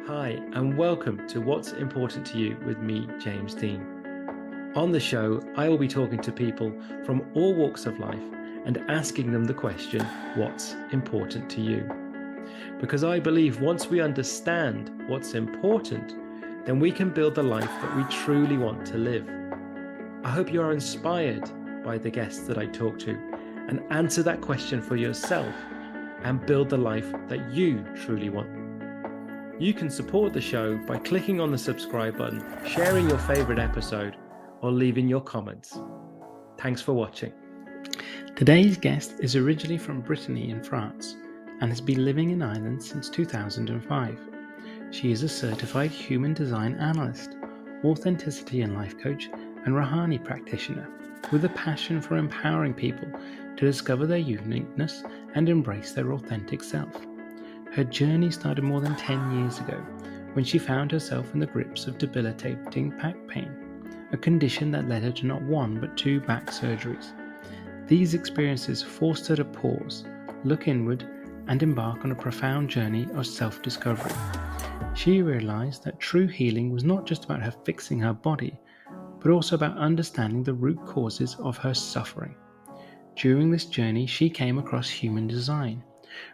Hi, and welcome to What's Important to You with me, James Dean. On the show, I will be talking to people from all walks of life and asking them the question, what's important to you? Because I believe once we understand what's important, then we can build the life that we truly want to live. I hope you are inspired by the guests that I talk to and answer that question for yourself and build the life that you truly want. You can support the show by clicking on the subscribe button, sharing your favorite episode, or leaving your comments. Thanks for watching. Today's guest is originally from Brittany in France and has been living in Ireland since 2005. She is a certified human design analyst, authenticity and life coach, and Rahanni practitioner with a passion for empowering people to discover their uniqueness and embrace their authentic self. Her journey started more than 10 years ago when she found herself in the grips of debilitating back pain, a condition that led her to not one but two back surgeries. These experiences forced her to pause, look inward, and embark on a profound journey of self-discovery. She realized that true healing was not just about her fixing her body, but also about understanding the root causes of her suffering. During this journey, she came across human design,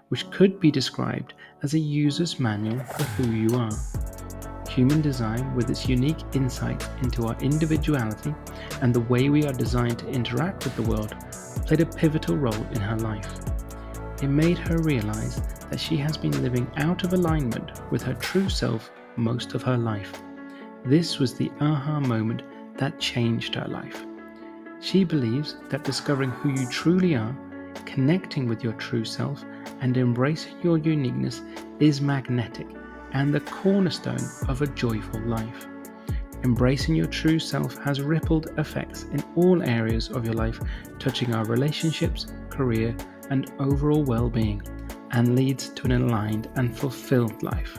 which could be described as a user's manual for who you are. Human design, with its unique insight into our individuality and the way we are designed to interact with the world, played a pivotal role in her life. It made her realize that she has been living out of alignment with her true self most of her life. This was the aha moment that changed her life. She believes that discovering who you truly are, connecting with your true self, and embracing your uniqueness is magnetic and the cornerstone of a joyful life. Embracing your true self has rippled effects in all areas of your life, touching our relationships, career, and overall well-being, and leads to an aligned and fulfilled life.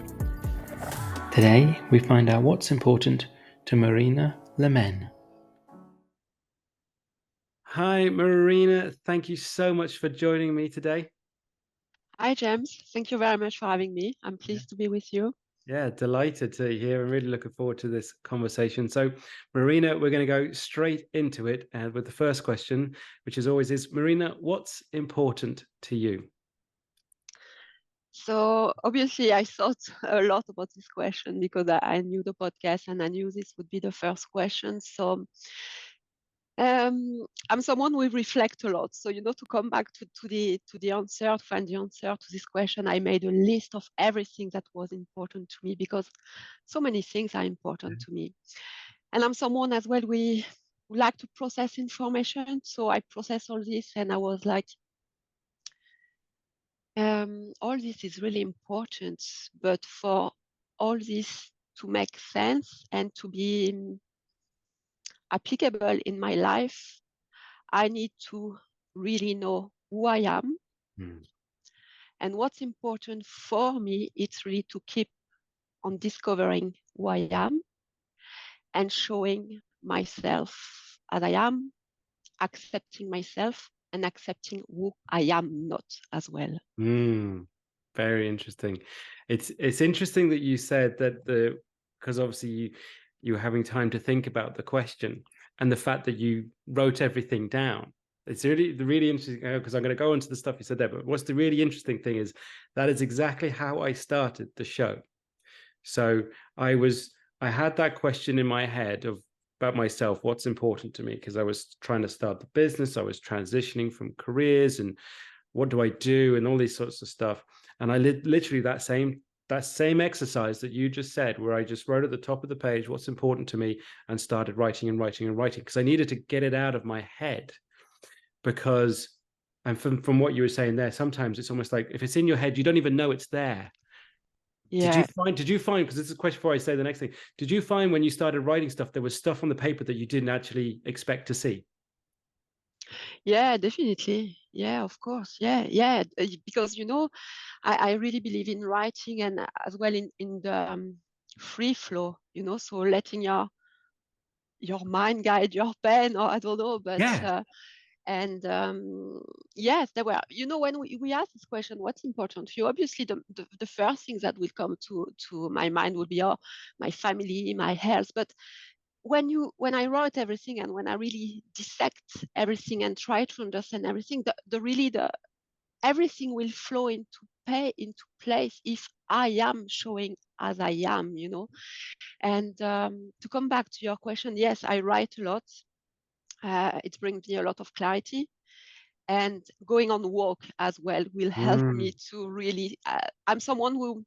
Today, we find out what's important to Marina Le Menn. Hi, Marina. Thank you so much for joining me today. Hi, James. Thank you very much for having me. I'm pleased to be with you. Yeah, delighted to hear. I'm really looking forward to this conversation. So, Marina, we're going to go straight into it with the first question, which is always is, Marina, what's important to you? So obviously I thought a lot about this question because I knew the podcast and I knew this would be the first question. So I'm someone who reflect a lot. So, to come back to the answer, to find the answer to this question, I made a list of everything that was important to me because so many things are important to me. And I'm someone as well, we like to process information. So I process all this and I was like, all this is really important, but for all this to make sense and to be applicable in my life, I need to really know who I am. And what's important for me, it's really to keep on discovering who I am and showing myself as I am, accepting myself and accepting who I am not as well. Very interesting. It's interesting that you said that because obviously you were having time to think about the question and the fact that you wrote everything down. It's really interesting because I'm going to go into the stuff you said there. But what's the really interesting thing is that is exactly how I started the show. So I had that question in my head about myself, what's important to me, because I was trying to start the business, I was transitioning from careers, and what do I do, and all these sorts of stuff. And I literally that same exercise that you just said, where I just wrote at the top of the page what's important to me and started writing and writing and writing, because I needed to get it out of my head. Because, and from what you were saying there, sometimes it's almost like if it's in your head, you don't even know it's there. Yeah. Did you find, because this is a question before I say the next thing, did you find when you started writing stuff, there was stuff on the paper that you didn't actually expect to see? Yeah, definitely. Yeah, of course. Yeah. Because, I really believe in writing and as well in the free flow, so letting your mind guide your pen, or I don't know, but Yeah. And yes, there were, you know, when we ask this question, what's important for you? Obviously, the first thing that will come to my mind would be, oh, my family, my health. But when I wrote everything and when I really dissect everything and try to understand everything, everything will flow into place if I am showing as I am, you know. And to come back to your question, yes, I write a lot. It brings me a lot of clarity. And going on walk as well will help me to really, I'm someone who,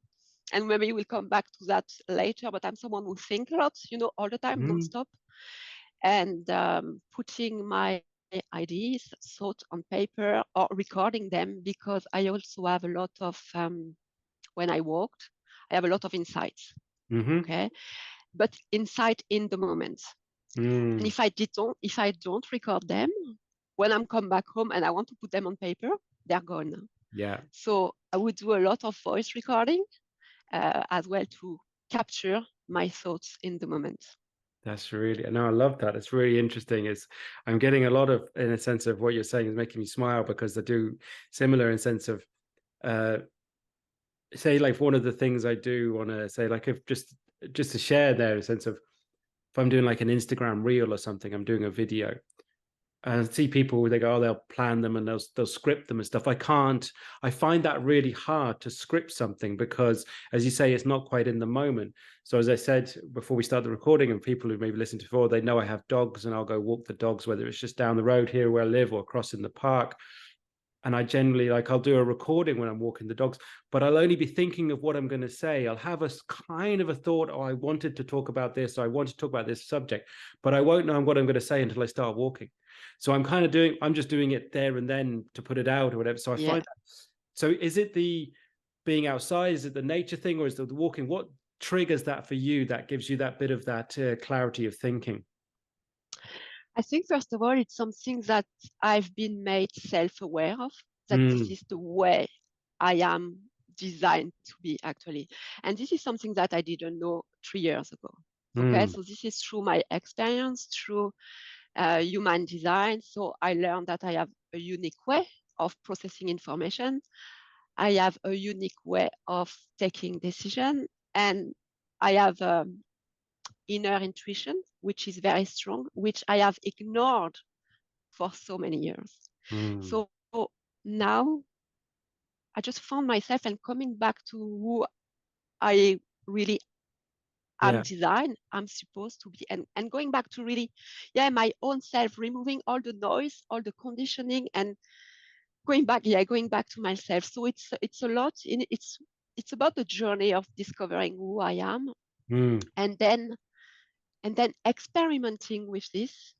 and maybe we'll come back to that later, but I'm someone who thinks a lot, you know, all the time, nonstop. And putting my ideas, thoughts on paper or recording them, because I also have a lot of, when I walked, I have a lot of insights, okay? But insight in the moment. And if I don't record them, when I'm come back home and I want to put them on paper, they're gone. Yeah. So I would do a lot of voice recording as well to capture my thoughts in the moment. That's really, no, I love that. It's really interesting. I'm getting a lot of, in a sense of what you're saying is making me smile, because I do similar in sense of, say, like one of the things I do want to say, like, if just to share there, a sense of, if I'm doing like an Instagram reel or something, I'm doing a video, and see people, they go, oh, they'll plan them and they'll script them and stuff. I find that really hard to script something, because as you say, it's not quite in the moment. So as I said before we start the recording, and people who maybe listened before, they know I have dogs, and I'll go walk the dogs, whether it's just down the road here where I live or across in the park. And I generally, like, I'll do a recording when I'm walking the dogs, but I'll only be thinking of what I'm going to say. I'll have a kind of a thought, oh, I wanted to talk about this, or I want to talk about this subject, but I won't know what I'm going to say until I start walking. So I'm just doing it there and then to put it out or whatever. So I find that. So is it the being outside? Is it the nature thing, or is it the walking? What triggers that for you, that gives you that bit of that clarity of thinking? I think, first of all, it's something that I've been made self-aware of, that this is the way I am designed to be, actually. And this is something that I didn't know 3 years ago. Okay, so this is through my experience, through human design. So I learned that I have a unique way of processing information. I have a unique way of taking decision, and I have inner intuition, which is very strong, which I have ignored for so many years. So now I just found myself and coming back to who I really am designed, I'm supposed to be, and going back to really, my own self, removing all the noise, all the conditioning, and going back to myself. So it's a lot in it's about the journey of discovering who I am, and then experimenting with this,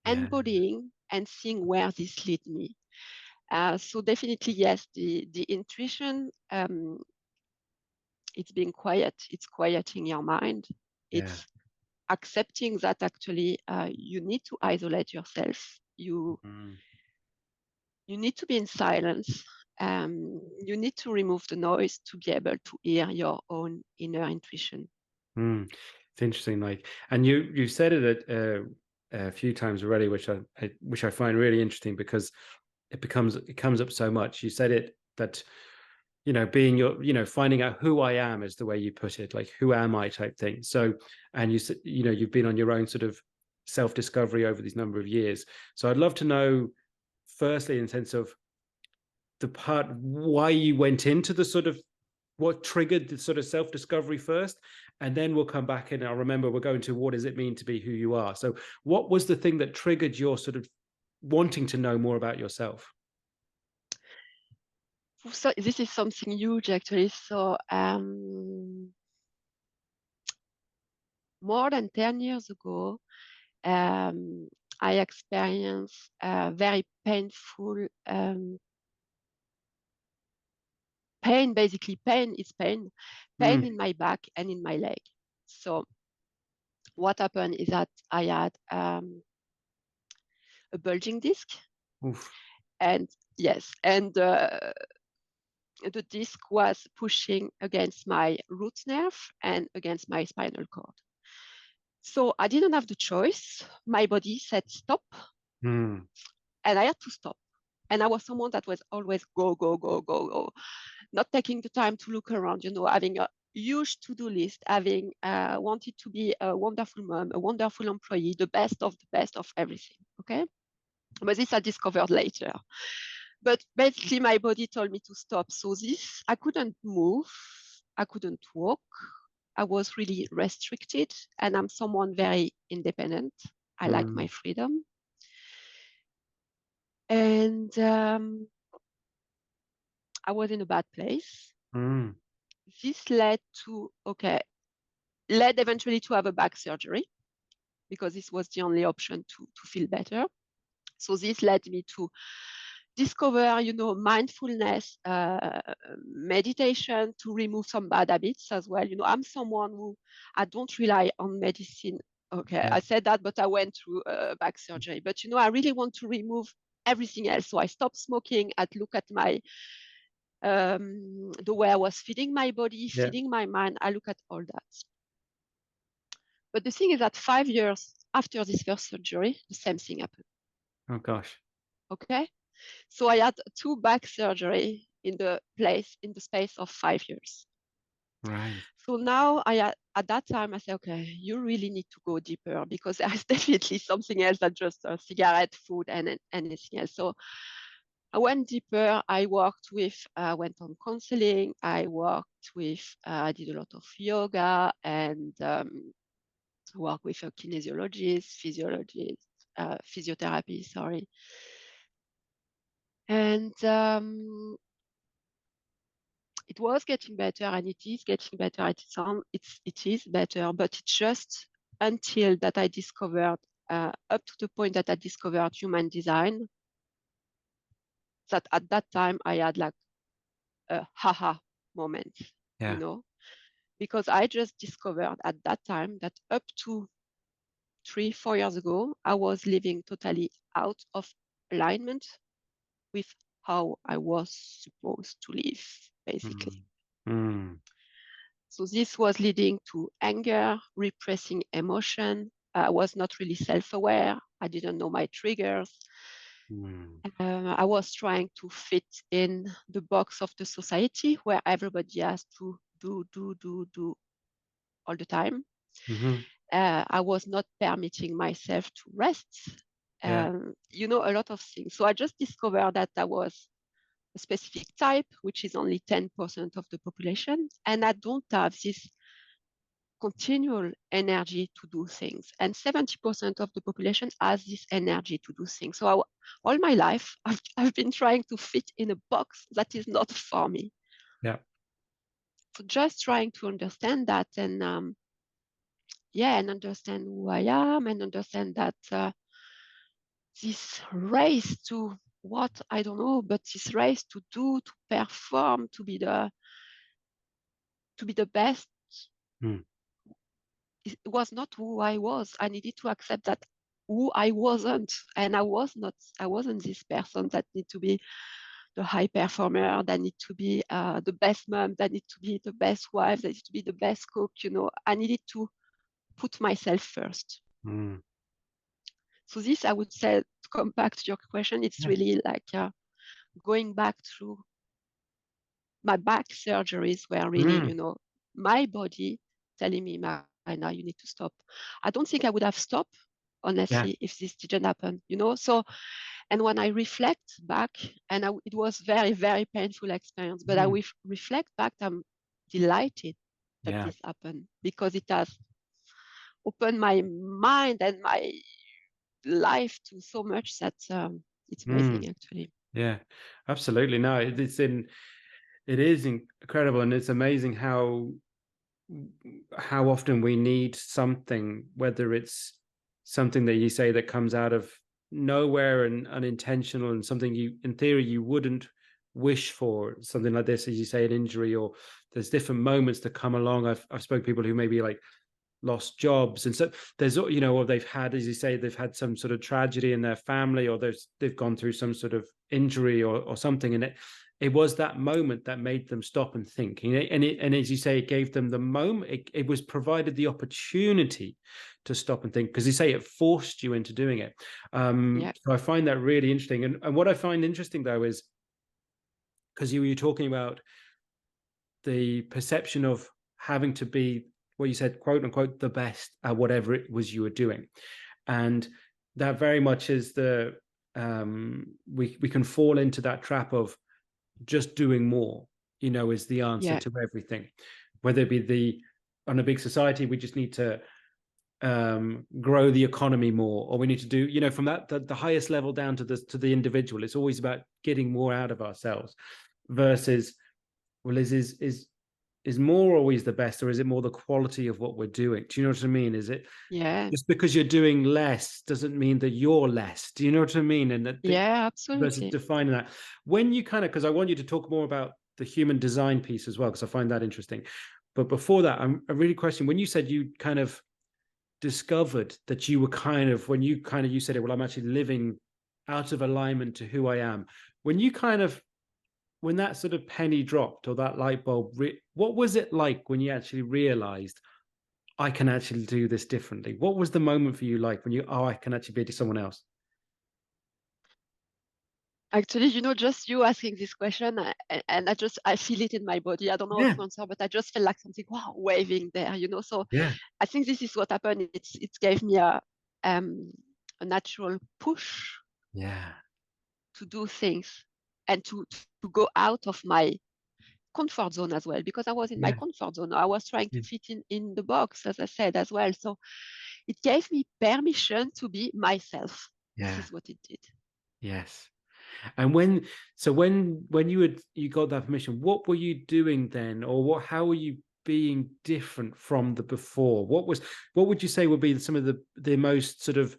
embodying, and seeing where this leads me. So definitely, yes, the intuition, it's being quiet. It's quieting your mind. It's accepting that actually you need to isolate yourself. You need to be in silence. You need to remove the noise to be able to hear your own inner intuition. It's interesting, like, and you said it a few times already, which I find really interesting, because it comes up so much. You said it, that, you know, being finding out who I am is the way you put it, like, who am I type thing. So, and you said, you've been on your own sort of self-discovery over these number of years. So I'd love to know, firstly, in sense of the part why you went into the sort of, what triggered the sort of self-discovery first, and then we'll come back and I'll remember we're going to, what does it mean to be who you are? So what was the thing that triggered your sort of wanting to know more about yourself? So this is something huge, actually. So more than 10 years ago, I experienced a very painful pain. Basically, pain in my back and in my leg. So what happened is that I had a bulging disc. Oof. And the disc was pushing against my root nerve and against my spinal cord. So I didn't have the choice. My body said stop. and I had to stop. And I was someone that was always go, go, go, go, go, not taking the time to look around, having a huge to-do list, having wanted to be a wonderful mom, a wonderful employee, the best of everything, okay? But this I discovered later. But basically my body told me to stop. So this, I couldn't move, I couldn't walk, I was really restricted, and I'm someone very independent. I like my freedom. And I was in a bad place. This led eventually to have a back surgery, because this was the only option to feel better. So this led me to discover, mindfulness, meditation, to remove some bad habits as well. I'm someone who, I don't rely on medicine. Okay, yeah. I said that, but I went through back surgery. But, I really want to remove everything else. So I stopped smoking. I'd look at my, the way I was feeding my body, feeding my mind. I look at all that. But the thing is that 5 years after this first surgery, the same thing happened. Oh, gosh. Okay. So I had 2 back surgery in the space of 5 years. Right. So now at that time I said, okay, you really need to go deeper, because there's definitely something else than just a cigarette, food, and anything else. So I went deeper. I went on counseling. I did a lot of yoga, and worked with a kinesiologist, physiotherapy, sorry. And it was getting better, and it is getting better. It is better, but it's just until that I discovered, up to the point that I discovered human design, that at that time I had like a haha moment, because I just discovered at that time that up to 3-4 years ago, I was living totally out of alignment with how I was supposed to live, basically. So this was leading to anger, repressing emotion. I was not really self-aware. I didn't know my triggers. I was trying to fit in the box of the society where everybody has to do all the time. I was not permitting myself to rest. A lot of things. So I just discovered that I was a specific type, which is only 10% of the population. And I don't have this continual energy to do things. And 70% of the population has this energy to do things. So all my life, I've been trying to fit in a box that is not for me. Yeah. So just trying to understand that, and and understand who I am, and understand that this race to what, I don't know, but this race to do, to perform, to be the best, it was not who I was. I needed to accept that who I wasn't, and I wasn't this person that need to be the high performer, that need to be the best mom, that need to be the best wife, that need to be the best cook. I needed to put myself first. So this, I would say, to come back to your question, it's really like going back through my back surgeries, where really, my body telling me, Marina, you need to stop. I don't think I would have stopped, honestly, if this didn't happen, So, and when I reflect back, and it was very, very painful experience, but I reflect back, I'm delighted that this happened, because it has opened my mind and my life to so much that it's amazing, actually. Yeah, absolutely. No, it is incredible, and it's amazing how often we need something, whether it's something that you say that comes out of nowhere and unintentional, and something you, in theory, you wouldn't wish for, something like this, as you say, an injury, or there's different moments that come along. I've spoken to people who maybe like lost jobs, and so there's, or they've had, as you say, they've had some sort of tragedy in their family, or they've gone through some sort of injury or something, and it was that moment that made them stop and think. And as you say, it gave them the moment. It was provided the opportunity to stop and think, because you say it forced you into doing it. So I find that really interesting. And what I find interesting, though, is because you were talking about the perception of having to be, what you said, quote unquote, the best at whatever it was you were doing. And that very much is the we can fall into that trap of just doing more, is the answer to everything. Whether it be on a big society, we just need to grow the economy more, or we need to do, from that the highest level down to the individual. It's always about getting more out of ourselves, versus, well, is more always the best, or is it more the quality of what we're doing? Do you know what I mean? Is it just because you're doing less doesn't mean that you're less? Do you know what I mean? And that absolutely. versus defining that. When you because I want you to talk more about the human design piece as well, because I find that interesting. But before that, I really question, when you said you kind of discovered that you were when you said it, well, I'm actually living out of alignment to who I am. When that sort of penny dropped, or that light bulb, what was it like when you actually realized, I can actually do this differently? What was the moment for you like when I can actually be someone else? Actually, just you asking this question, and I feel it in my body. I don't know how to answer, but I just felt like something, wow, waving there, So I think this is what happened. It gave me a natural push to do things, and to go out of my comfort zone as well, because I was in my comfort zone. I was trying to fit in the box, as I said, as well. So it gave me permission to be myself. This is what it did. Yes. And when you got that permission, what were you doing then, or how were you being different from the before? What would you say would be some of the most sort of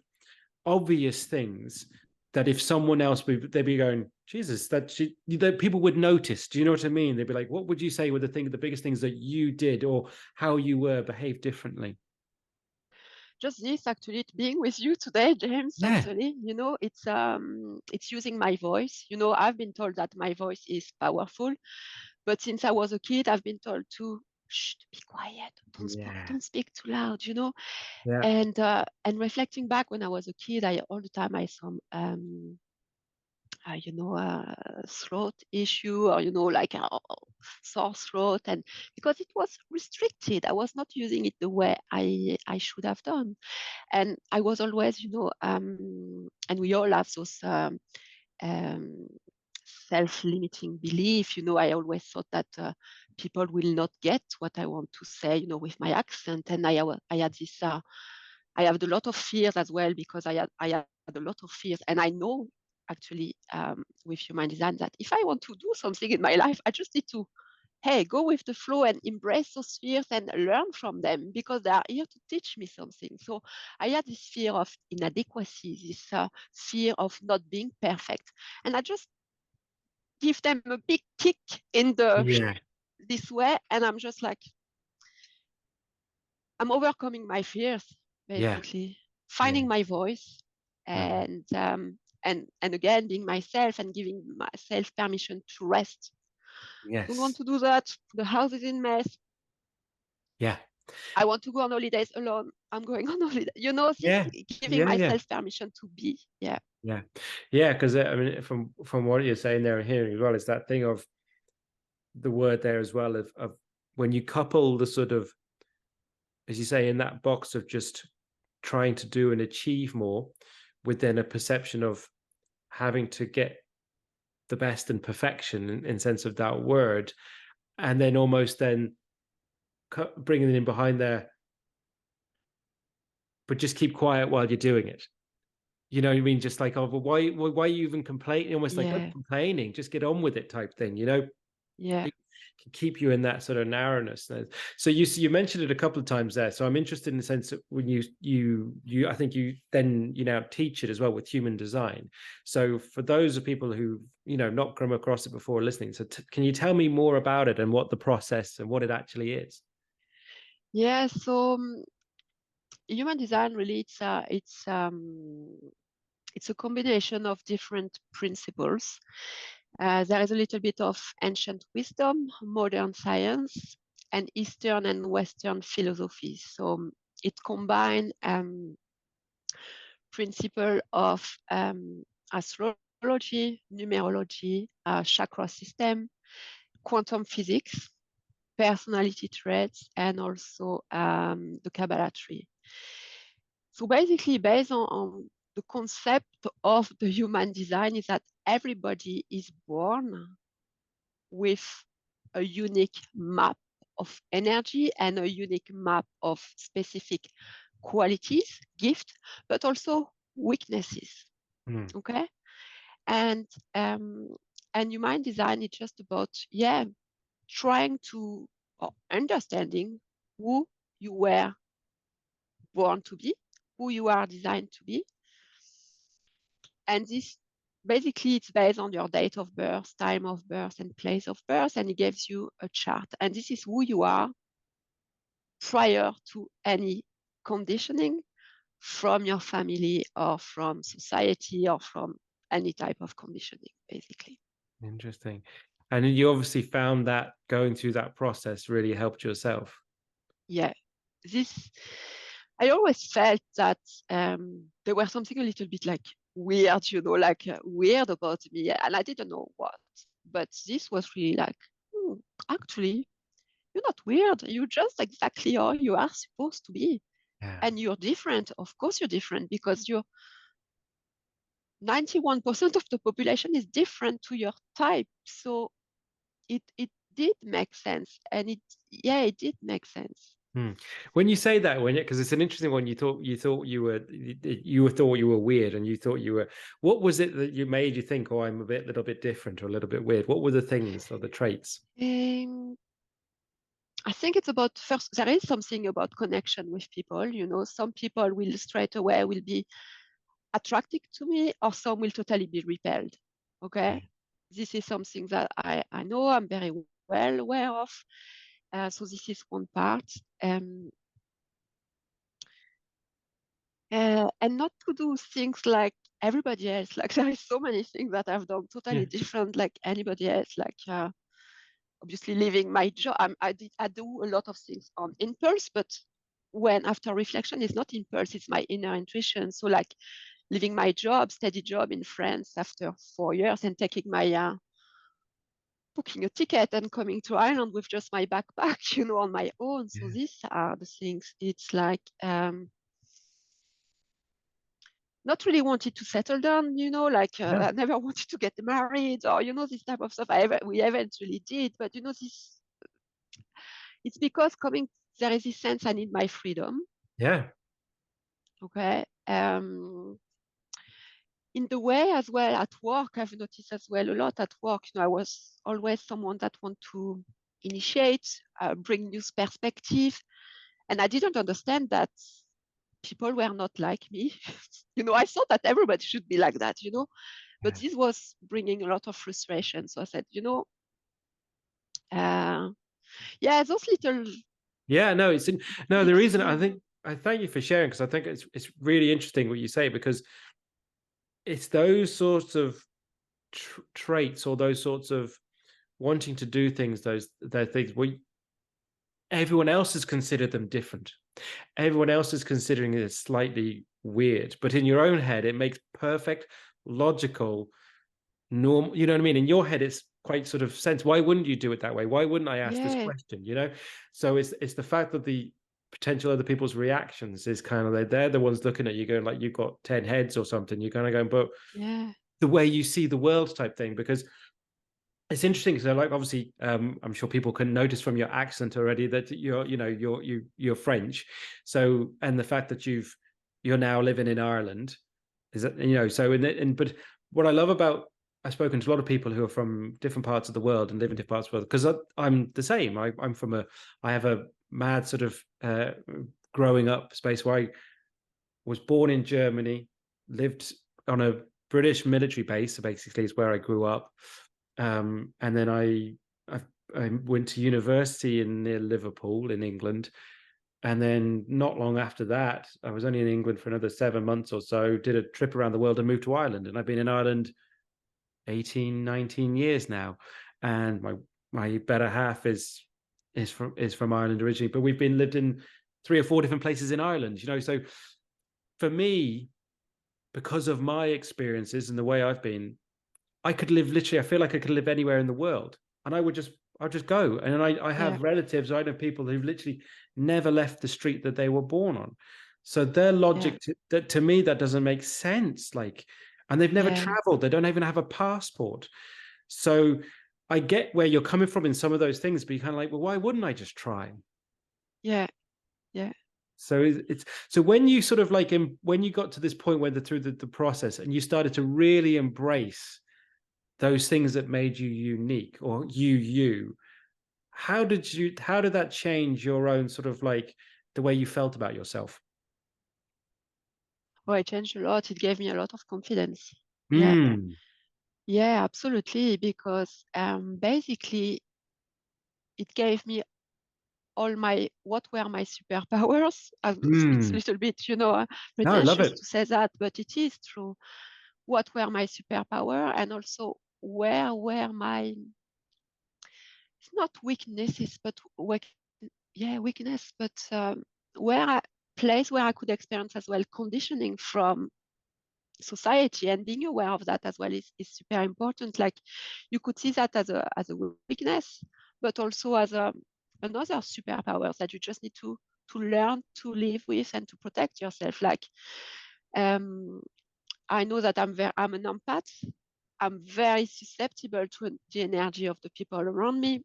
obvious things that if someone else, they'd be going, Jesus, that people would notice? Do you know what I mean? They'd be like, what would you say were the biggest things that you did, or how you were behaved differently? Just this, actually, being with you today, James. Actually, it's using my voice. I've been told that my voice is powerful, but since I was a kid, I've been told to be quiet, don't speak too loud. And reflecting back, when I was a kid, all the time I saw throat issue, or like a sore throat, and because it was restricted, I was not using it the way I should have done. And I was always, and we all have those um, self-limiting belief. I always thought that people will not get what I want to say, with my accent. And I had this, I had a lot of fears as well, because I had a lot of fears. And I know, actually, with human design, that if I want to do something in my life, I just need to, go with the flow and embrace those fears and learn from them, because they are here to teach me something. So I had this fear of inadequacy, this fear of not being perfect. And I just give them a big kick in this way. And I'm just like, I'm overcoming my fears, basically, finding my voice, and again, being myself and giving myself permission to rest. Don't want to do that. The house is in mess. I want to go on holidays alone. I'm going on holiday. Giving myself permission to be. Because I mean, from what you're saying there and hearing as well, is that thing of the word there as well of when you couple the sort of, as you say, in that box of just trying to do and achieve more, with then a perception of having to get the best and perfection in sense of that word, and then almost then bringing it in behind there, but just keep quiet while you're doing it. You know what I mean? Just like, oh, well, why are you even complaining? Almost like, oh, complaining, just get on with it type thing, It can keep you in that sort of narrowness. So you mentioned it a couple of times there. So I'm interested in the sense that when you I think you then teach it as well with human design. So for those of people who not come across it before listening, so can you tell me more about it and what the process and what it actually is? So human design, really, it's a combination of different principles. There is a little bit of ancient wisdom, modern science, and Eastern and Western philosophies. So it combines principle of astrology, numerology, chakra system, quantum physics, personality traits, and also the Kabbalah tree. So basically, based on the concept of the human design is that everybody is born with a unique map of energy and a unique map of specific qualities, gifts, but also weaknesses. Okay, and human design is just about trying to or understanding who you were born to be, who you are designed to be, and this basically it's based on your date of birth, time of birth, and place of birth, and it gives you a chart. And this is who you are prior to any conditioning from your family or from society or from any type of conditioning, basically. Interesting. And you obviously found that going through that process really helped yourself. Yeah. I always felt that there was something a little bit like weird, weird about me. And I didn't know what. But this was really like, actually, you're not weird. You're just exactly how you are supposed to be. Yeah. And you're different. Of course, you're different because you're 91% of the population is different to your type. So it did make sense. And it did make sense. When you say that, because it's an interesting one, you thought you were weird, and you thought you were. What was it that you made you think, oh, I'm a little bit different or a little bit weird? What were the things or the traits? I think it's about first. There is something about connection with people. Some people will straight away will be attracted to me, or some will totally be repelled. Okay, this is something that I know. I'm very well aware of. So this is one part. And not to do things like everybody else. Like there is so many things that I've done totally different like anybody else. Like obviously leaving my job. I do a lot of things on impulse, but when after reflection, it's not impulse, it's my inner intuition. So like leaving my job, steady job in France after 4 years and taking my booking a ticket and coming to Ireland with just my backpack, on my own. So these are the things. It's like not really wanted to settle down, I never wanted to get married or, this type of stuff. We eventually did, but this, it's because there is this sense I need my freedom. Yeah. Okay. In the way as well at work, I've noticed as well a lot at work, I was always someone that want to initiate, bring new perspective. And I didn't understand that people were not like me. I thought that everybody should be like that, but this was bringing a lot of frustration. So I said, those little. Yeah, no, the reason I thank you for sharing, because I think it's really interesting what you say, because it's those sorts of traits or those sorts of wanting to do things, those things where everyone else has considered them different. Everyone else is considering it slightly weird, but in your own head, it makes perfect, logical, normal. You know what I mean? In your head, it's quite sort of sense. Why wouldn't you do it that way? Why wouldn't I ask this question? So it's the fact that the potential other people's reactions is kind of they're the ones looking at you going like you've got 10 heads or something. You're kind of going, but the way you see the world type thing, because it's interesting. So like obviously I'm sure people can notice from your accent already that you're French. So, and the fact that you're now living in Ireland is that, so but what I love about, I've spoken to a lot of people who are from different parts of the world and live in different parts of the world, because I'm the same. I have a mad sort of growing up space where I was born in Germany, lived on a British military base, so basically is where I grew up. And then I went to university near Liverpool in England. And then not long after that, I was only in England for another 7 months or so, did a trip around the world and moved to Ireland. And I've been in Ireland 18, 19 years now, and my better half is from Ireland originally, but we've been lived in 3 or 4 different places in Ireland, you know. So for me, because of my experiences and the way I've been, I could live literally, I feel like I could live anywhere in the world, and I'll just go. And I Yeah. have relatives, I know people who've literally never left the street that they were born on. So their Yeah. logic to me, that doesn't make sense. Like, and they've never Yeah. traveled, they don't even have a passport. So I get where you're coming from in some of those things, but you're kind of like, well, why wouldn't I just try? Yeah. Yeah. So it's so when you sort of like when you got to this point where through the process and you started to really embrace those things that made you unique, or you, how did that change your own sort of like the way you felt about yourself? Oh, it changed a lot. It gave me a lot of confidence. Yeah. Mm, Yeah, absolutely. Because basically it gave me what were my superpowers. It's a mm. little bit, you know, No, I love pretentious it. to say that, but it is true. What were my superpower, and also where were my, it's not weaknesses, but weakness, but where place where I could experience as well conditioning from society, and being aware of that as well is super important. Like, you could see that as a weakness, but also as another superpower that you just need to learn to live with and to protect yourself. Like, um, I know that I'm an empath. I'm very susceptible to the energy of the people around me.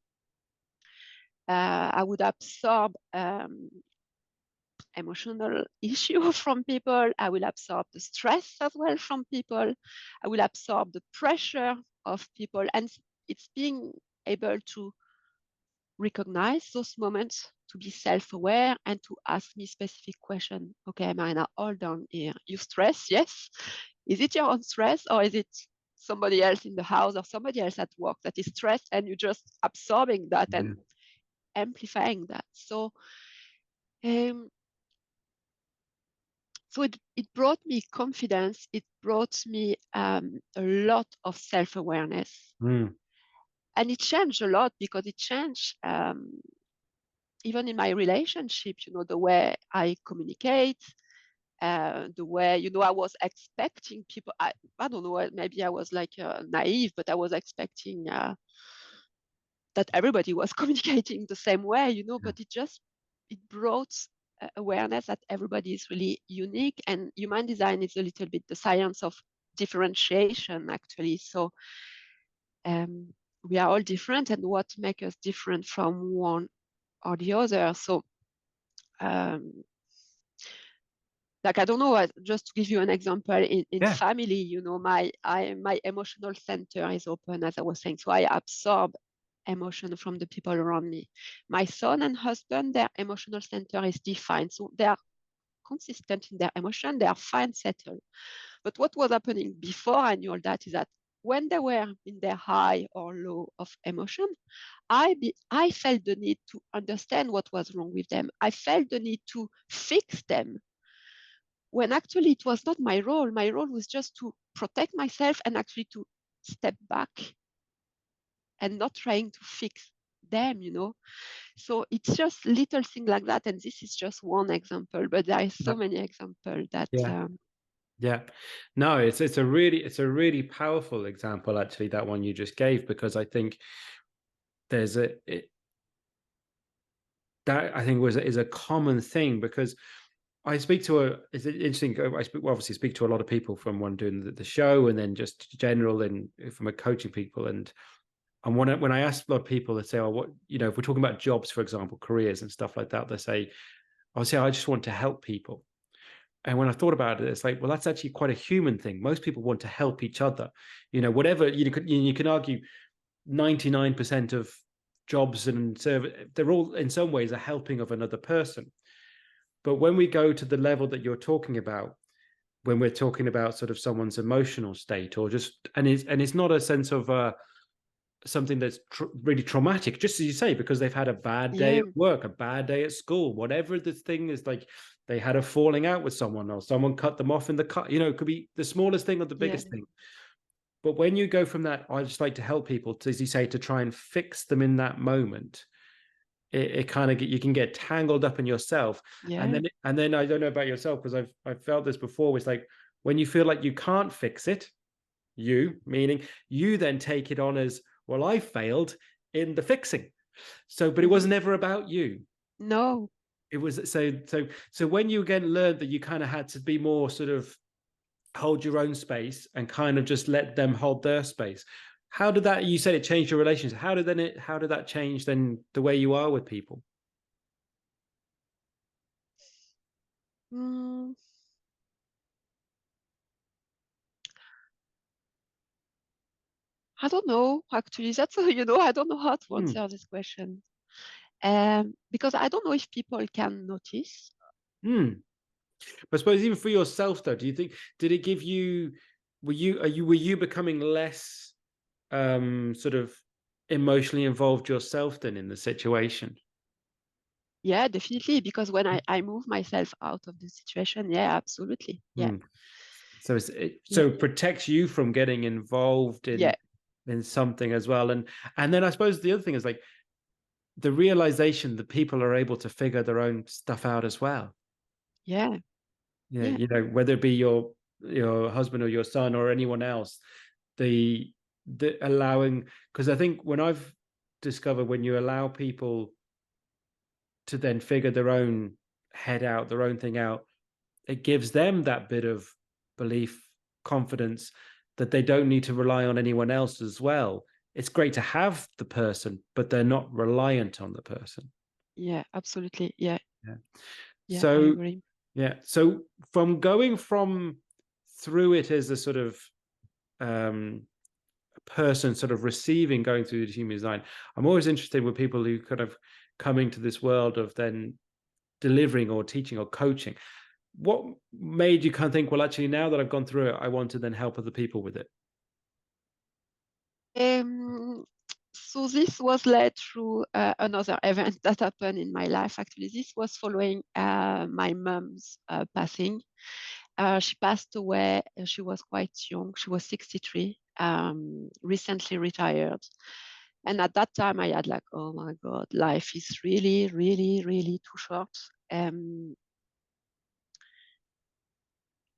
I would absorb emotional issue from people. I will absorb the stress as well from people. I will absorb the pressure of people. And it's being able to recognize those moments, to be self-aware, and to ask me specific questions. Okay, Marina, hold on here. You stress, yes? Is it your own stress, or is it somebody else in the house or somebody else at work that is stressed, and you're just absorbing that Yeah. and amplifying that? Um, so it brought me confidence. It brought me a lot of self-awareness. Mm, And it changed a lot, because it changed even in my relationship, you know, the way I communicate, the way, you know, I was expecting people. I don't know, maybe I was like naive, but I was expecting that everybody was communicating the same way, you know, yeah. but it brought awareness that everybody is really unique, and human design is a little bit the science of differentiation, actually. So we are all different, and what makes us different from one or the other. So um, like, I don't know, just to give you an example, in Yeah. family, you know, my emotional center is open, as I was saying, so I absorb emotion from the people around me. My son and husband, their emotional center is defined, so they are consistent in their emotion, they are fine, settled. But what was happening before I knew all that is that when they were in their high or low of emotion, I felt the need to understand what was wrong with them. I felt the need to fix them, when actually it was not my role. My role was just to protect myself and actually to step back and not trying to fix them, you know. So it's just little things like that, and this is just one example, but there are so Yeah. many examples that Yeah. Yeah. No, it's a really powerful example, actually, that one you just gave, because I think there's that I think is a common thing, because I speak to it's interesting. Obviously speak to a lot of people from one doing the show, and then just general and from a coaching people. And when I ask a lot of people, they say, "Oh, what, you know, if we're talking about jobs, for example, careers and stuff like that, they say, I'll say, I just want to help people." And when I thought about it, it's like, well, that's actually quite a human thing. Most people want to help each other. You know, whatever you can argue, 99% of jobs and service, they're all in some ways a helping of another person. But when we go to the level that you're talking about, when we're talking about sort of someone's emotional state, or just, and it's not a sense of something that's really traumatic, just as you say, because they've had a bad day yeah at work, a bad day at school, whatever the thing is, like they had a falling out with someone, or someone cut them off in the car. You know, it could be the smallest thing or the yeah biggest thing. But when you go from that, I just like to help people, to, as you say, to try and fix them in that moment. It kind of, you can get tangled up in yourself, Yeah. and then I don't know about yourself, because I've felt this before. It's like when you feel like you can't fix it, meaning you then take it on as, well, I failed in the fixing. So, but it was never about you. No. It was so when you again learned that you kind of had to be more sort of hold your own space and kind of just let them hold their space. How did that, you said it changed your relations. How did that change then the way you are with people? Mm, I don't know, actually. That's, I don't know how to answer this question. Because I don't know if people can notice. But I suppose even for yourself, though, do you think, did it give you, were you becoming less sort of emotionally involved yourself then in the situation? Yeah, definitely. Because when I move myself out of the situation, yeah, absolutely. Yeah. So it protects you from getting involved in something as well. And then I suppose the other thing is like the realization that people are able to figure their own stuff out as well. Yeah. Yeah. Whether it be your husband or your son or anyone else, the allowing, because I think when I've discovered, when you allow people to then figure their own head out, their own thing out, it gives them that bit of belief, confidence, that they don't need to rely on anyone else as well. It's great to have the person, but they're not reliant on the person. Yeah, absolutely. Yeah. Yeah. Yeah, I So, agree. yeah. So from going from through it as a sort of person sort of receiving, going through the human design, I'm always interested with people who kind of coming to this world of then delivering or teaching or coaching. What made you kind of think, well, actually, now that I've gone through it, I want to then help other people with it? So this was led through another event that happened in my life. Actually, this was following my mom's passing. She passed away. She was quite young. She was 63, recently retired. And at that time, I had like, oh my God, life is really, really, really too short.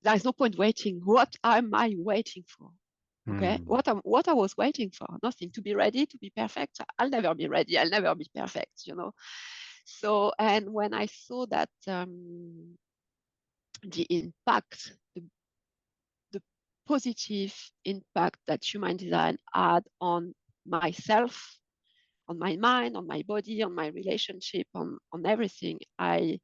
There's no point waiting. What am I waiting for? Okay, what I was waiting for? Nothing. To be ready, to be perfect. I'll never be ready. I'll never be perfect. So, and when I saw that the impact, the positive impact that human design had on myself, on my mind, on my body, on my relationship, on everything, I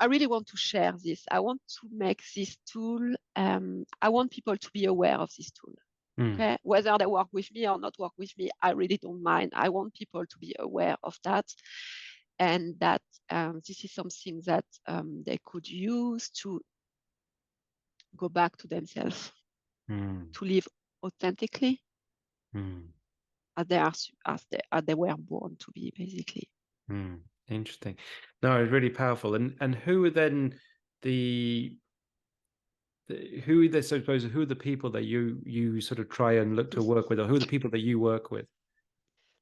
really want to share this. I want to make this tool. I want people to be aware of this tool. Okay, whether they work with me or not work with me, I really don't mind. I want people to be aware of that, and that this is something that they could use to go back to themselves, to live authentically as they were born to be, basically. Interesting. No, it's really powerful. And who are then who are the people that you sort of try and look to work with, or who are the people that you work with?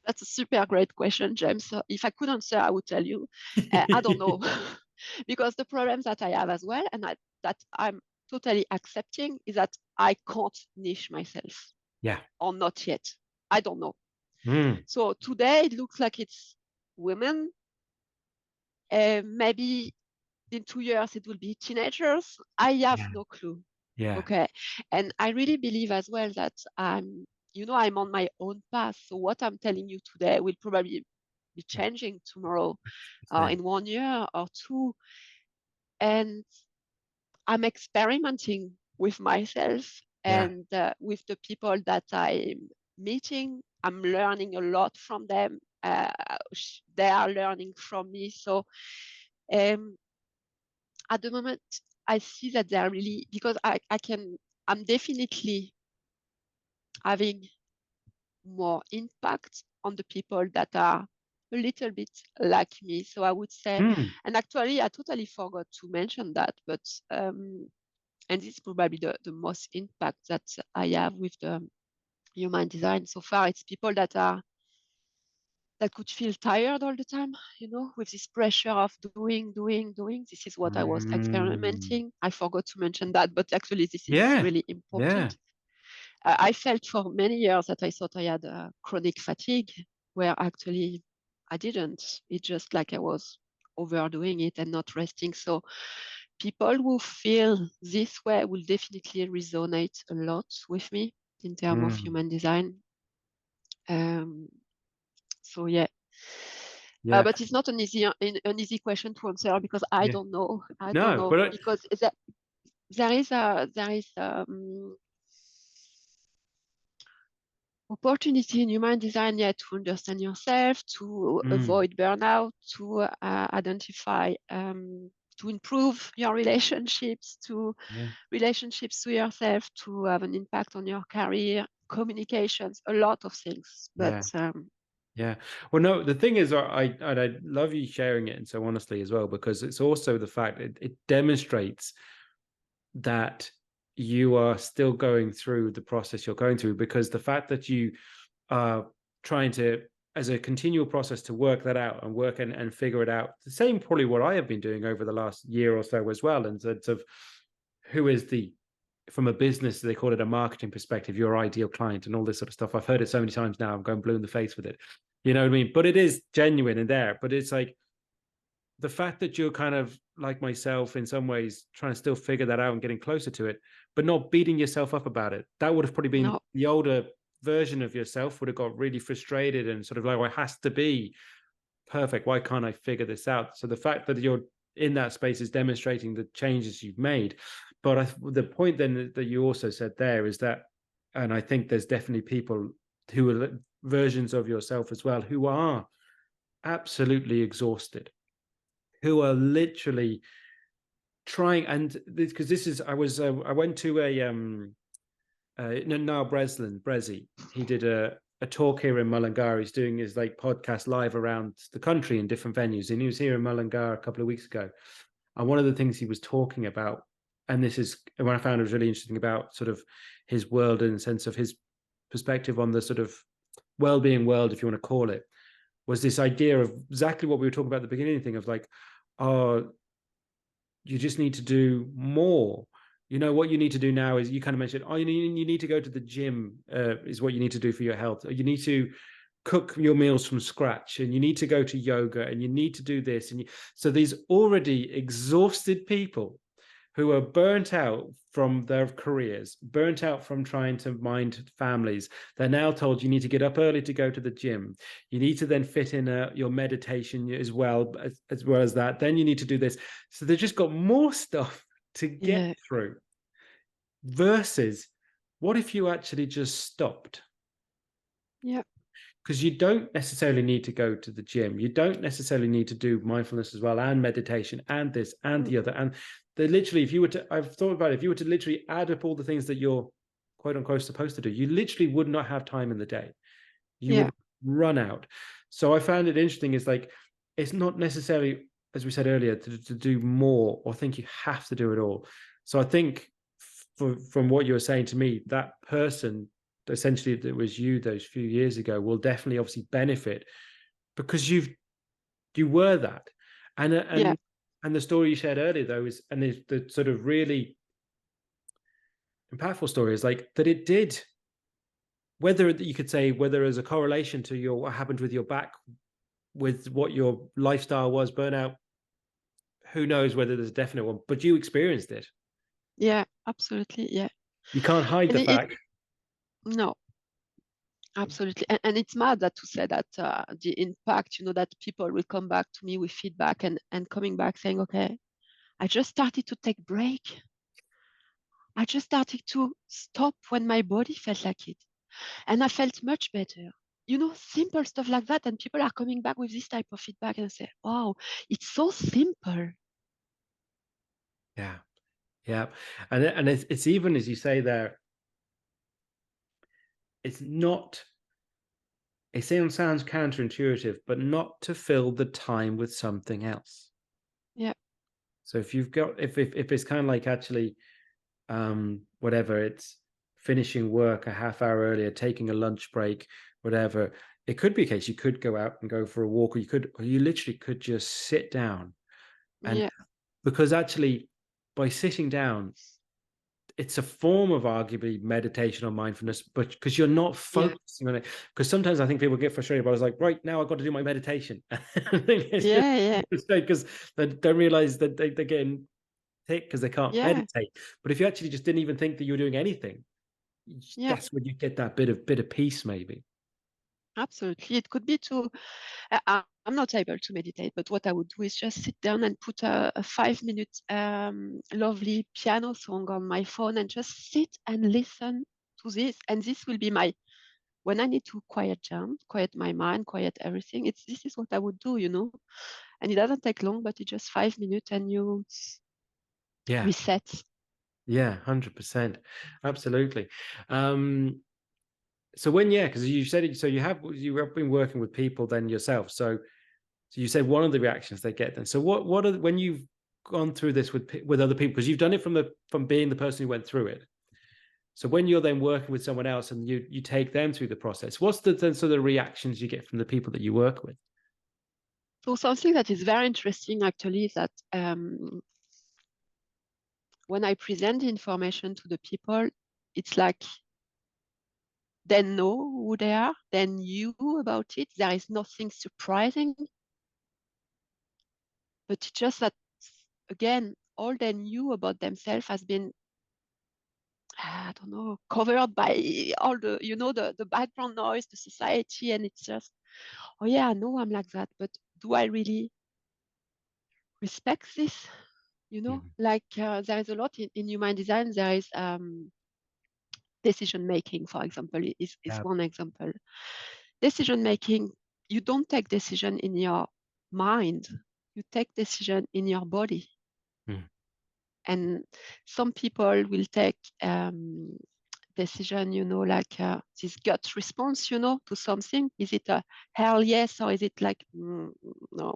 That's a super great question, James. If I could answer, I would tell you. I don't know, because the problems that I have as well, and that I'm totally accepting, is that I can't niche myself. Yeah. Or not yet. I don't know. So today it looks like it's women. Maybe in 2 years it will be teenagers. I have no clue. Yeah. Okay. And I really believe as well that I'm on my own path. So what I'm telling you today will probably be changing tomorrow, in 1 year or 2. And I'm experimenting with myself and with the people that I'm meeting. I'm learning a lot from them. They are learning from me. So at the moment, I see that they are really, because I'm definitely having more impact on the people that are a little bit like me. So I would say, and actually I totally forgot to mention that, but And this is probably the most impact that I have with the human design so far. It's people that could feel tired all the time, with this pressure of doing. This is what I was experimenting. I forgot to mention that, but actually this is Yeah. really Yeah. important. I felt for many years that I thought I had chronic fatigue, where actually I didn't. It's just like I was overdoing it and not resting. So people who feel this way will definitely resonate a lot with me in terms of human design. So yeah. Yeah. But it's not an easy question to answer because I Yeah. don't know. I don't No, know but because there is opportunity in human design yet to understand yourself, to avoid burnout, to identify, to improve your relationships, relationships to yourself, to have an impact on your career, communications, a lot of things. But yeah. Well, no, the thing is, I love you sharing it and so honestly as well, because it's also the fact it demonstrates that you are still going through the process you're going through, because the fact that you are trying to, as a continual process, to work that out and work and figure it out, the same probably what I have been doing over the last year or so as well, in sense of who is from a business, they call it a marketing perspective, your ideal client and all this sort of stuff. I've heard it so many times now, I'm going blue in the face with it. You know what I mean? But it is genuine in there. But it's like the fact that you're kind of like myself in some ways, trying to still figure that out and getting closer to it, but not beating yourself up about it. That would have probably been no, the older version of yourself would have got really frustrated and sort of like, well, it has to be perfect. Why can't I figure this out? So the fact that you're in that space is demonstrating the changes you've made. But the point then that you also said there is that, and I think there's definitely people who are versions of yourself as well, who are absolutely exhausted, who are literally trying. And because this is, I went to Niall Brezzi. He did a talk here in Mullingar. He's doing his like podcast live around the country in different venues, and he was here in Mullingar a couple of weeks ago. And one of the things he was talking about, and this is what I found was really interesting about sort of his world in the sense of his perspective on the sort of well-being world, if you want to call it, was this idea of exactly what we were talking about at the beginning thing of like, oh, you just need to do more. You know, what you need to do now is, you kind of mentioned, oh, you need to go to the gym, is what you need to do for your health. You need to cook your meals from scratch, and you need to go to yoga, and you need to do this. So these already exhausted people who are burnt out from their careers, burnt out from trying to mind families, they're now told you need to get up early to go to the gym. You need to then fit in your meditation as well as that. Then you need to do this. So they've just got more stuff to get through. Versus, what if you actually just stopped? Yeah. Because you don't necessarily need to go to the gym. You don't necessarily need to do mindfulness as well, and meditation, and this and the other. And they literally, I've thought about it, if you were to literally add up all the things that you're quote unquote supposed to do, you literally would not have time in the day. You would run out. So I found it interesting. Is like, it's not necessarily, as we said earlier, to do more or think you have to do it all. So I think from what you were saying to me, that person essentially that was you those few years ago will definitely obviously benefit, because you were that. And the story you shared earlier though is, and the sort of really impactful story is like that it did, whether you could say whether there's a correlation to what happened with your back, with what your lifestyle was, burnout, who knows whether there's a definite one, but you experienced it. Yeah, absolutely. Yeah. You can't hide And the fact. No, absolutely. And it's mad that to say that the impact, that people will come back to me with feedback and coming back saying, okay, I just started to take break. I just started to stop when my body felt like it. And I felt much better. Simple stuff like that. And people are coming back with this type of feedback and say, wow, it's so simple. Yeah. Yeah. And it's even, as you say there, it's not, it sounds counterintuitive, but not to fill the time with something else. Yeah. So if you've got, if it's kind of like actually, whatever, it's finishing work a half hour earlier, taking a lunch break, whatever. It could be a case you could go out and go for a walk, or you literally could just sit down. And because actually by sitting down, it's a form of arguably meditation or mindfulness, but because you're not focusing on it. Because sometimes I think people get frustrated, but I was like, right now I've got to do my meditation. Because they don't realize that they're getting thick because they can't meditate. But if you actually just didn't even think that you were doing anything, that's when you get that bit of peace, maybe. Absolutely. It could be to, I'm not able to meditate, but what I would do is just sit down and put a 5-minute lovely piano song on my phone and just sit and listen to this. And this will be when I need to quiet down, quiet my mind, quiet everything, this is what I would do, And it doesn't take long, but it's just 5 minutes and you reset. Yeah, 100%. Absolutely. So because you said it, so you have been working with people then yourself. So you said one of the reactions they get then. So what are, when you've gone through this with other people, because you've done it from being the person who went through it. So when you're then working with someone else and you take them through the process, what's the sort of reactions you get from the people that you work with? So something that is very interesting actually is that when I present the information to the people, it's like they know who they are, they knew about it. There is nothing surprising. But it's just that, again, all they knew about themselves has been, I don't know, covered by all the background noise, the society. And it's just, oh yeah, I know I'm like that. But do I really respect this? Like there is a lot in human design. There is decision making, for example, is one example. Decision making, you don't take decision in your mind, you take decision in your body. And some people will take decision, like this gut response, to something. Is it a hell yes, or is it like no?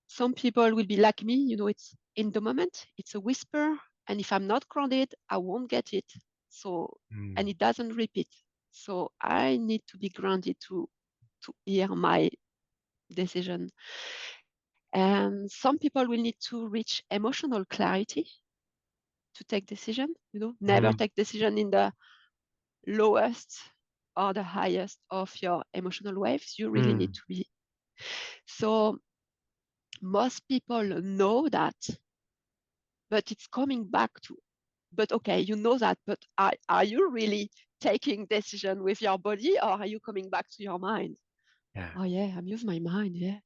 Some people will be like me, it's in the moment, it's a whisper, and if I'm not grounded, I won't get it. So, and it doesn't repeat. So I need to be grounded to hear my decision. And some people will need to reach emotional clarity to take decision, never take decision in the lowest or the highest of your emotional waves. You really need to be. So most people know that, but it's coming back to, but okay, you know that, but are you really taking decision with your body, or are you coming back to your mind? Oh yeah, I'm using my mind, yeah.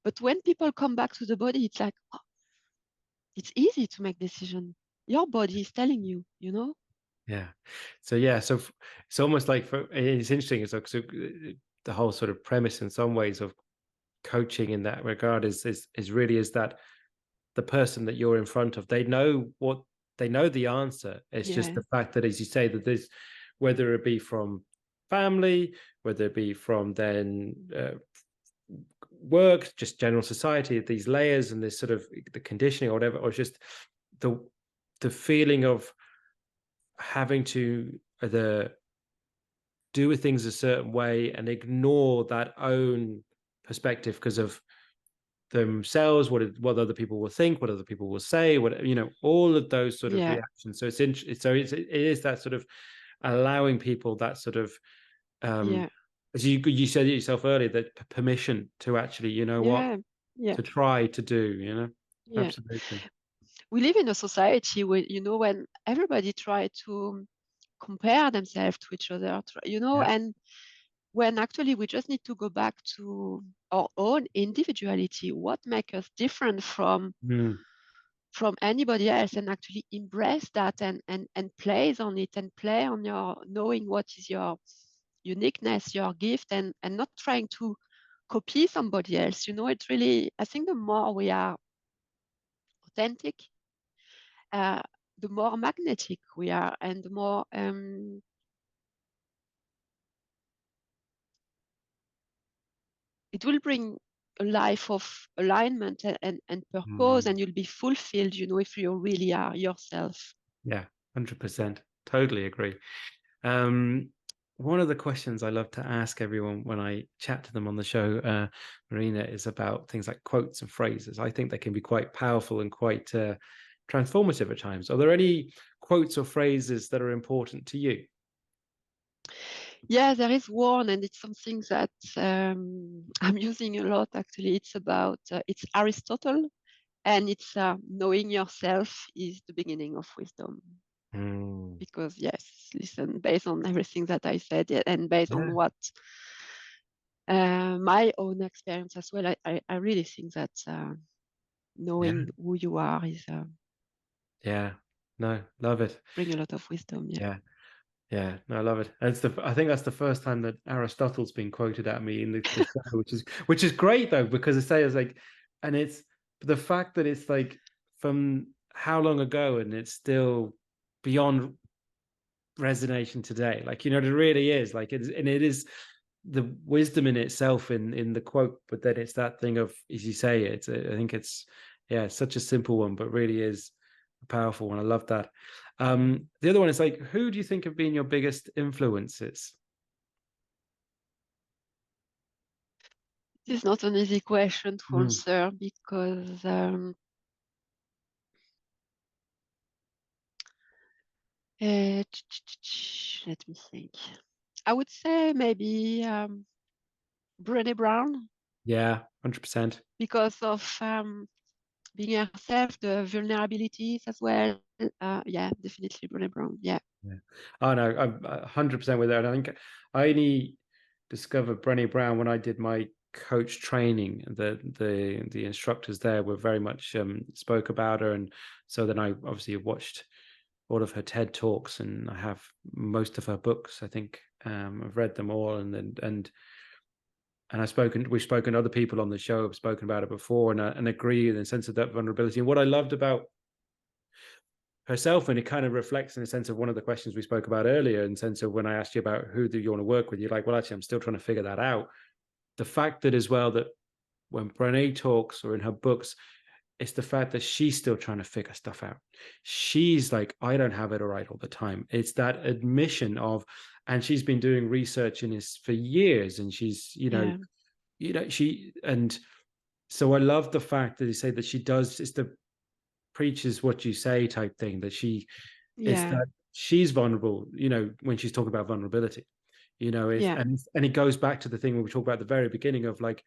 But when people come back to the body, it's like, oh, it's easy to make decision. Your body is telling you, So it's almost like, it's interesting. So the whole sort of premise in some ways of coaching in that regard is really is that the person that you're in front of, they know the answer. It's just the fact that, as you say, that there's, whether it be from family, whether it be from then work, just general society, these layers and this sort of the conditioning or whatever, or just the feeling of having to either do things a certain way and ignore that own perspective because of themselves, what other people will think, what other people will say, all of those sort of reactions. So it is that sort of allowing people that sort of as you said it yourself earlier, that permission to actually, to try to do, absolutely. We live in a society where, when everybody try to compare themselves to each other, and when actually we just need to go back to our own individuality, what makes us different from anybody else, and actually embrace that and plays on it, and play on your knowing what is your uniqueness, your gift, and not trying to copy somebody else. It's really, I think the more we are authentic, the more magnetic we are, and the more it will bring a life of alignment and purpose, and you'll be fulfilled, if you really are yourself. Yeah, 100%. Totally agree. One of the questions I love to ask everyone when I chat to them on the show, Marina, is about things like quotes and phrases. I think they can be quite powerful and quite transformative at times. Are there any quotes or phrases that are important to you? Yeah, there is one, and it's something that I'm using a lot actually. It's about, it's Aristotle, and it's knowing yourself is the beginning of wisdom. Because yes, listen, based on everything that I said and based on what my own experience as well, I really think that knowing who you are is No, love it. bring a lot of wisdom. Yeah, no, I love it. And I think that's the first time that Aristotle's been quoted at me in the show, which is great though, because it says like, and it's the fact that it's like from how long ago and it's still beyond resonation today. Like, it really is like and it is the wisdom in itself in the quote, but then it's that thing of, as you say, I think it's such a simple one, but really is a powerful one. I love that. The other one is like, who do you think have been your biggest influences? It's not an easy question to answer because let me think. I would say maybe Brené Brown. Yeah, 100%. Because of being herself, the vulnerabilities as well. Yeah, definitely Brené Brown. Yeah. Oh no, I'm 100% with that. I think I only discovered Brené Brown when I did my coach training. The instructors there were very much spoke about her, and so then I obviously watched all of her TED talks, and I have most of her books. I think I've read them all, and we've spoken to other people on the show, have spoken about it before, and agree in the sense of that vulnerability. And what I loved about herself, and it kind of reflects in a sense of one of the questions we spoke about earlier, in the sense of when I asked you about who do you want to work with, you're like, well, actually, I'm still trying to figure that out. The fact that as well that when Brené talks or in her books, it's the fact that she's still trying to figure stuff out. She's like, I don't have it right all the time. It's that admission of, and she's been doing research in this for years, and she's, and so I love the fact that you say that she does, it's the preaches what you say type thing, that it's that she's vulnerable, when she's talking about vulnerability, and it goes back to the thing we talked about at the very beginning of like,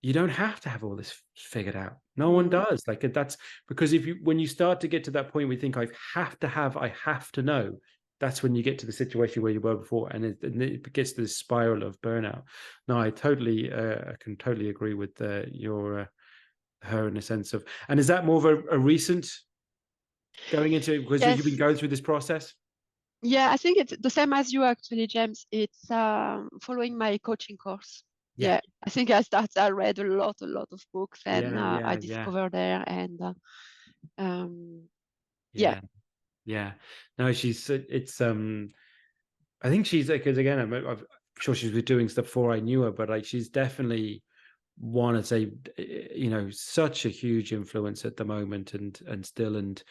you don't have to have all this figured out. No one does. Like, that's because when you start to get to that point, we think I have to know. That's when you get to the situation where you were before, and it gets to this spiral of burnout. No, I can totally agree with her in a sense of, and is that more of a recent going into it because you've been going through this process? Yeah, I think it's the same as you actually, James. It's following my coaching course. Yeah, I think I read a lot of books, and I discovered there, and No, I think she's, because again, I'm sure she's been doing stuff before I knew her, but like she's definitely one, I'd say, such a huge influence at the moment, and still, and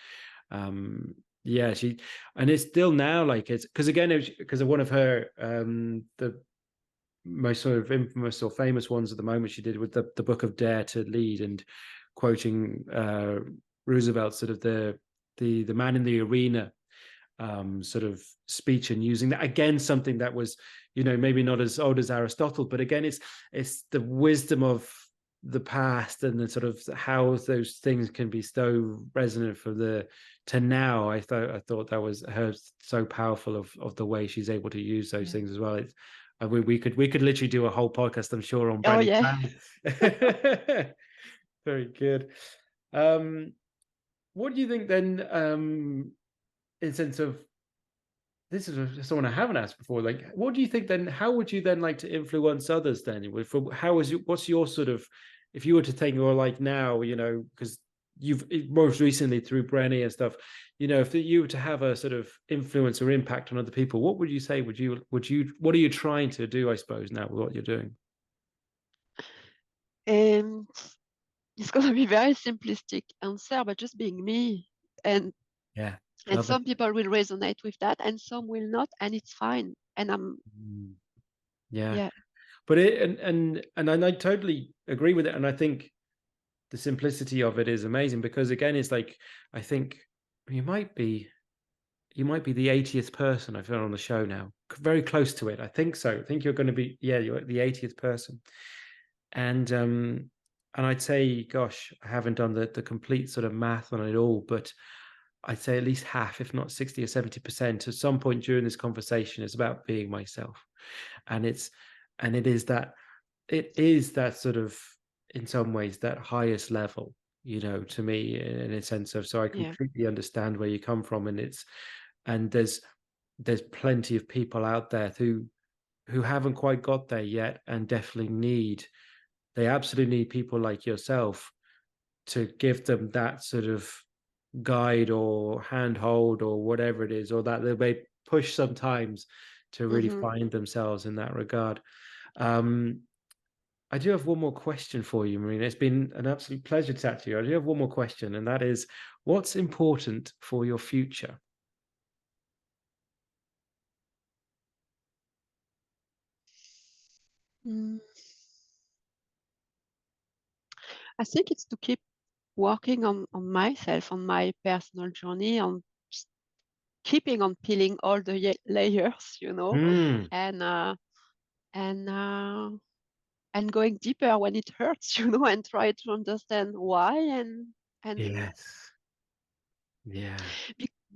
and it's still now, like, it's because again, because of one of her the most sort of infamous or famous ones at the moment she did with the book of Dare to Lead, and quoting Roosevelt, sort of the man in the arena sort of speech, and using that again, something that was, maybe not as old as Aristotle, but again, it's the wisdom of the past, and the sort of how those things can be so resonant to now. I thought that was her so powerful of the way she's able to use those things as well. We could literally do a whole podcast, I'm sure, on Brené Brown. Very good. What do you think then, in sense of, this is someone I haven't asked before, like, what do you think then, how would you then like to influence others then? What's your sort of, if you were to take your, like, now, because you've most recently through Brené and stuff, if you were to have a sort of influence or impact on other people, what would you say? What are you trying to do, I suppose, now with what you're doing? It's going to be very simplistic answer, but just being me. And And some people will resonate with that and some will not, and it's fine. And yeah. But and I totally agree with it. And I think the simplicity of it is amazing, because again, it's like, I think you might be the 80th person I've had on the show now, very close to it. I think so. I think you're going to be, you're the 80th person. And I'd say, gosh, I haven't done the complete sort of math on it all, but I'd say at least half, if not 60 or 70% at some point during this conversation is about being myself. And it is that sort of, in some ways, that highest level, to me, in a sense of, so I completely understand where you come from. And there's plenty of people out there who haven't quite got there yet, and definitely they absolutely need people like yourself to give them that sort of guide or handhold or whatever it is, or that they may push sometimes to really find themselves in that regard. I do have one more question for you, Marina. It's been an absolute pleasure to chat to you. I do have one more question, and that is, what's important for your future? I think it's to keep working on myself, on my personal journey, on keeping on peeling all the layers, and going deeper when it hurts, and try to understand why and Yes. Yeah.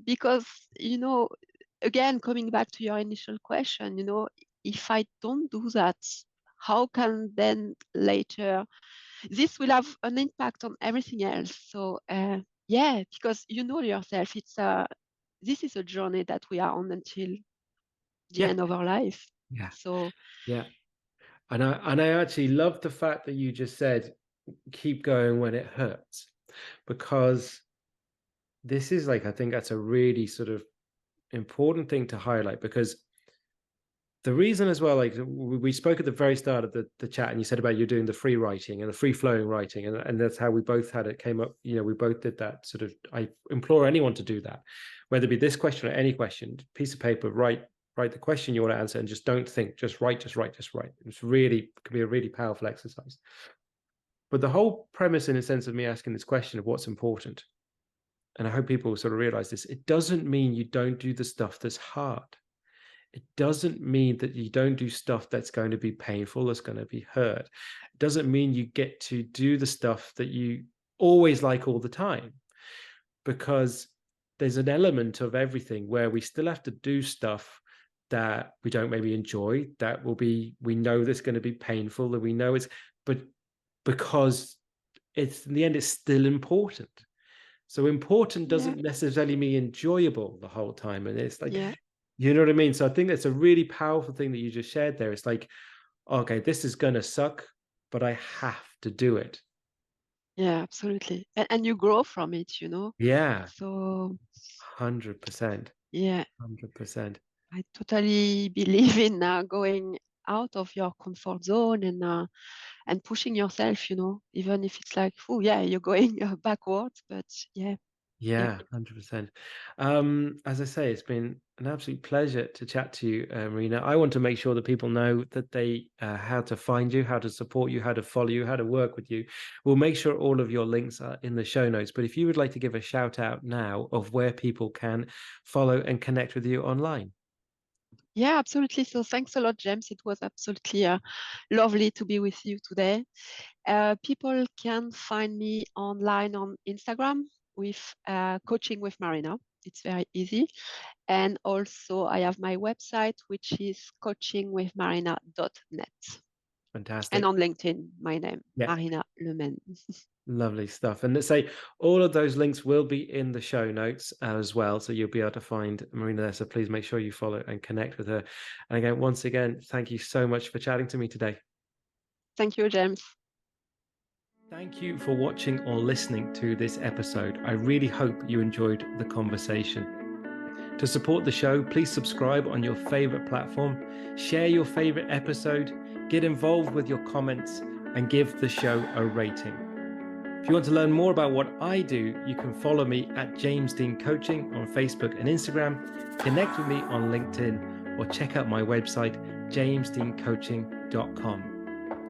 Because, again, coming back to your initial question, if I don't do that, how can then later this will have an impact on everything else? So because yourself, this is a journey that we are on until the end of our life. Yeah. So and I actually love the fact that you just said keep going when it hurts, because this is like, I think that's a really sort of important thing to highlight, because the reason as well, like we spoke at the very start of the chat, and you said about you doing the free writing and the free flowing writing, and that's how we both had it came up. We both did that sort of. I implore anyone to do that, whether it be this question or any question, piece of paper, write the question you want to answer, and just don't think, just write. It's really, can be a really powerful exercise. But the whole premise, in a sense, of me asking this question of what's important, and I hope people sort of realize this, it doesn't mean you don't do the stuff that's hard. It doesn't mean that you don't do stuff that's going to be painful, that's going to be hurt. It doesn't mean you get to do the stuff that you always like all the time, because there's an element of everything where we still have to do stuff that we don't maybe enjoy, that we know that's going to be painful, that we know but because it's, in the end, it's still important. So important doesn't necessarily mean enjoyable the whole time. And it's like, you know what I mean? So I think that's a really powerful thing that you just shared there. It's like, okay, this is going to suck, but I have to do it. Yeah, absolutely. And you grow from it, Yeah. So 100%. Yeah. 100%. I totally believe in going out of your comfort zone and pushing yourself, even if it's like, oh yeah, you're going backwards, but yeah. Yeah, 100%. As I say, it's been an absolute pleasure to chat to you, Marina. I want to make sure that people know that they how to find you, how to support you, how to follow you, how to work with you. We'll make sure all of your links are in the show notes. But if you would like to give a shout out now of where people can follow and connect with you online. Yeah, absolutely. So thanks a lot, James. It was absolutely lovely to be with you today. People can find me online on Instagram with Coaching with Marina. It's very easy. And also I have my website, which is coachingwithmarina.net. Fantastic. And on LinkedIn, my name, Marina Le Menn. Lovely stuff. And let's say all of those links will be in the show notes as well. So you'll be able to find Marina there. So please make sure you follow and connect with her. And again, once again, thank you so much for chatting to me today. Thank you, James. Thank you for watching or listening to this episode. I really hope you enjoyed the conversation. To support the show, please subscribe on your favorite platform, share your favorite episode, get involved with your comments, and give the show a rating. If you want to learn more about what I do, you can follow me at James Dean Coaching on Facebook and Instagram, connect with me on LinkedIn, or check out my website, jamesdeancoaching.com.